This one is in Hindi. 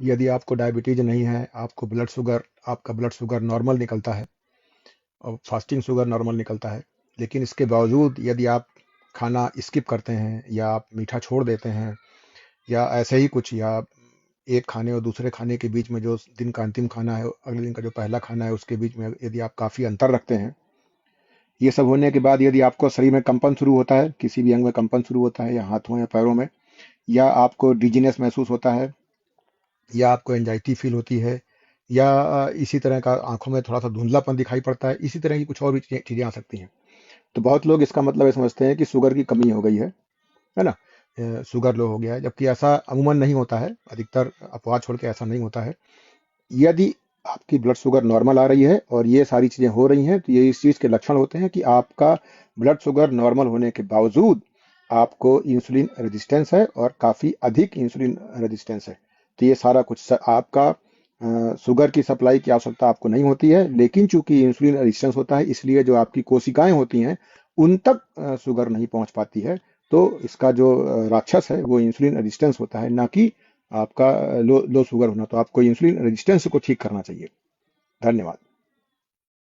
यदि आपको डायबिटीज नहीं है, आपका ब्लड शुगर नॉर्मल निकलता है और फास्टिंग शुगर नॉर्मल निकलता है, लेकिन इसके बावजूद यदि आप खाना स्किप करते हैं या आप मीठा छोड़ देते हैं या ऐसे ही कुछ, या एक खाने और दूसरे खाने के बीच में जो दिन का अंतिम खाना है, अगले दिन का जो पहला खाना है, उसके बीच में यदि आप काफ़ी अंतर रखते हैं, ये सब होने के बाद यदि आपको शरीर में कंपन शुरू होता है, किसी भी अंग में कंपन शुरू होता है, या हाथों या पैरों में, या आपको डिजीनेस महसूस होता है, या आपको एंजाइटी फील होती है, या इसी तरह का आंखों में थोड़ा सा धुंधलापन दिखाई पड़ता है, इसी तरह की कुछ और भी चीज़ें आ सकती हैं। तो बहुत लोग इसका मतलब ये समझते हैं कि शुगर की कमी हो गई है ना, शुगर लो हो गया है, जबकि ऐसा अमूमन नहीं होता है। अधिकतर अफवाह छोड़ के ऐसा नहीं होता है। यदि आपकी ब्लड शुगर नॉर्मल आ रही है और ये सारी चीज़ें हो रही हैं, तो ये इस चीज़ के लक्षण होते हैं कि आपका ब्लड शुगर नॉर्मल होने के बावजूद आपको इंसुलिन रेजिस्टेंस है, और काफ़ी अधिक इंसुलिन रेजिस्टेंस है। तो ये सारा कुछ आपका शुगर की सप्लाई की आवश्यकता आपको नहीं होती है, लेकिन चूंकि इंसुलिन रेजिस्टेंस होता है, इसलिए जो आपकी कोशिकाएं होती हैं उन तक शुगर नहीं पहुंच पाती है। तो इसका जो राक्षस है वो इंसुलिन रेजिस्टेंस होता है, ना कि आपका लो लो शुगर होना। तो आपको इंसुलिन रेजिस्टेंस को ठीक करना चाहिए। धन्यवाद।